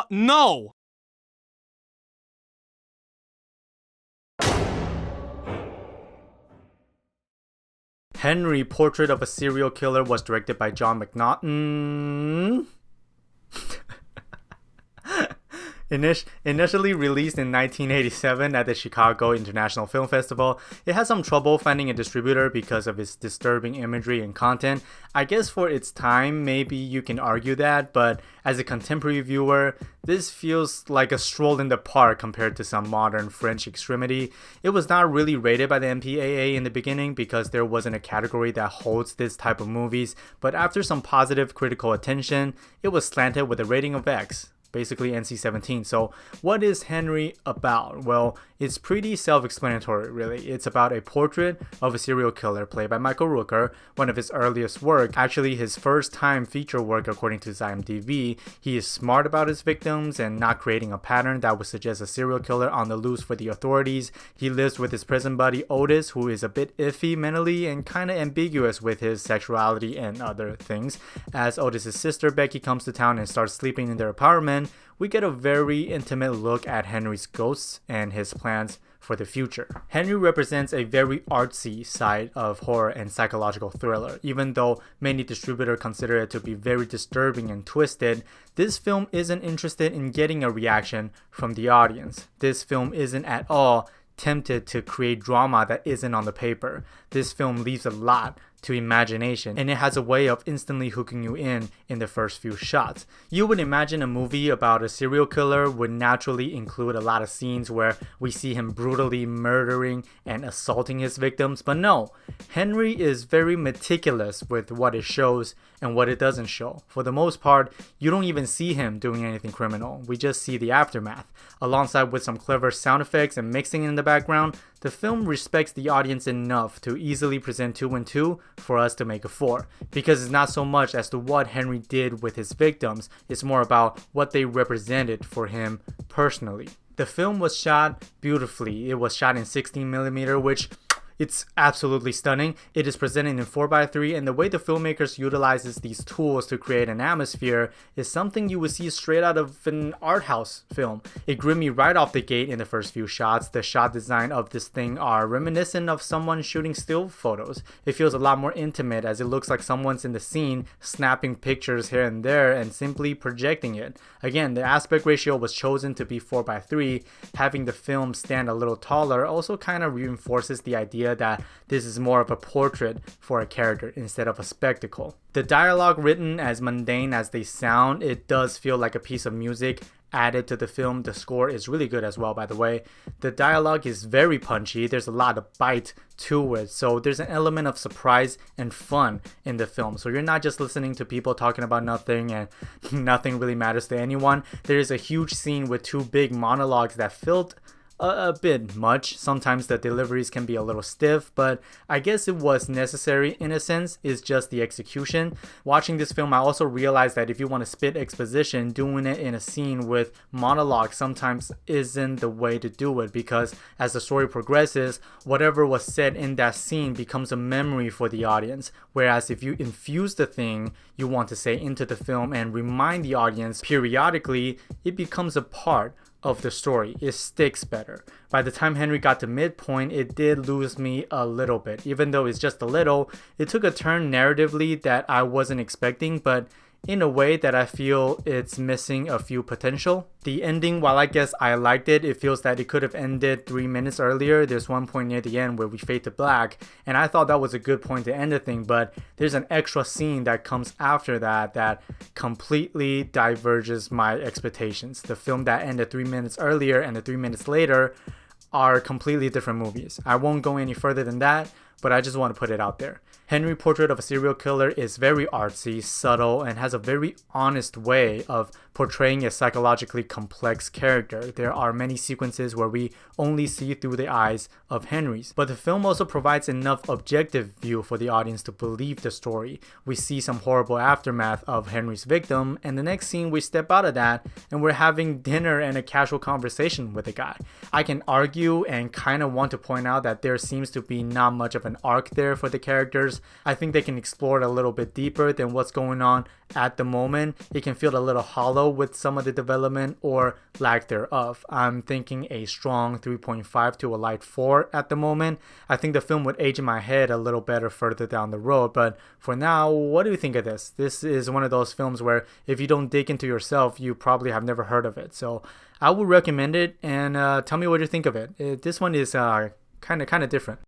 No! Henry, Portrait of a Serial Killer was directed by John McNaughton. Initially released in 1987 at the Chicago International Film Festival, it had some trouble finding a distributor because of its disturbing imagery and content. I guess for its time, maybe you can argue that, but as a contemporary viewer, this feels like a stroll in the park compared to some modern French extremity. It was not really rated by the MPAA in the beginning because there wasn't a category that holds this type of movies, but after some positive critical attention, it was slanted with a rating of X. Basically NC-17. So what is Henry about? Well, it's pretty self-explanatory, really. It's about a portrait of a serial killer played by Michael Rooker, one of his earliest work, actually his first time feature work according to his IMDb. He is smart about his victims and not creating a pattern that would suggest a serial killer on the loose for the authorities. He lives with his prison buddy Otis, who is a bit iffy mentally and kind of ambiguous with his sexuality and other things. As Otis' sister Becky comes to town and starts sleeping in their apartment, we get a very intimate look at Henry's ghosts and his plans for the future. Henry represents a very artsy side of horror and psychological thriller. Even though many distributors consider it to be very disturbing and twisted, this film isn't interested in getting a reaction from the audience. This film isn't at all tempted to create drama that isn't on the paper. This film leaves a lot to imagination, and it has a way of instantly hooking you in the first few shots. You would imagine a movie about a serial killer would naturally include a lot of scenes where we see him brutally murdering and assaulting his victims, but no, Henry is very meticulous with what it shows and what it doesn't show. For the most part, you don't even see him doing anything criminal. We just see the aftermath. Alongside with some clever sound effects and mixing in the background, the film respects the audience enough to easily present 2 and 2 for us to make a 4. Because it's not so much as to what Henry did with his victims, it's more about what they represented for him personally. The film was shot beautifully. It was shot in 16mm, which it's absolutely stunning. It is presented in 4:3, and the way the filmmakers utilizes these tools to create an atmosphere is something you would see straight out of an art house film. It gripped me right off the gate in the first few shots. The shot design of this thing are reminiscent of someone shooting still photos. It feels a lot more intimate as it looks like someone's in the scene snapping pictures here and there and simply projecting it. Again, the aspect ratio was chosen to be 4:3. Having the film stand a little taller also kind of reinforces the idea that this is more of a portrait for a character instead of a spectacle. The dialogue, written as mundane as they sound, it does feel like a piece of music added to the film. The score is really good as well, by the way. The dialogue is very punchy. There's a lot of bite to it, so there's an element of surprise and fun in the film. So you're not just listening to people talking about nothing and nothing really matters to anyone. There is a huge scene with 2 big monologues that felt a bit much. Sometimes the deliveries can be a little stiff, but I guess it was necessary in a sense. It's just the execution. Watching this film, I also realized that if you want to spit exposition, doing it in a scene with monologue sometimes isn't the way to do it, because as the story progresses, whatever was said in that scene becomes a memory for the audience. Whereas if you infuse the thing you want to say into the film and remind the audience periodically, it becomes a part of the story. It sticks better. By the time Henry got to Midpoint, it did lose me a little bit. Even though it's just a little, it took a turn narratively that I wasn't expecting, but in a way that I feel it's missing a few potential. The ending, while I guess I liked it, it feels that it could have ended 3 minutes earlier. There's one point near the end where we fade to black, and I thought that was a good point to end the thing, but there's an extra scene that comes after that completely diverges my expectations. The film that ended 3 minutes earlier and the 3 minutes later are completely different movies. I won't go any further than that, but I just want to put it out there. Henry, Portrait of a Serial Killer is very artsy, subtle, and has a very honest way of portraying a psychologically complex character. There are many sequences where we only see through the eyes of Henry's, but the film also provides enough objective view for the audience to believe the story. We see some horrible aftermath of Henry's victim, and the next scene we step out of that and we're having dinner and a casual conversation with the guy. I can argue and kind of want to point out that there seems to be not much of an arc there for the characters. I think they can explore it a little bit deeper than what's going on at the moment. It can feel a little hollow with some of the development or lack thereof. I'm thinking a strong 3.5 to a light 4 at the moment. I think the film would age in my head a little better further down the road, but for now, what do you think of this? This is one of those films where if you don't dig into yourself, you probably have never heard of it. So I would recommend it, and tell me what you think of it. This one is kind of different.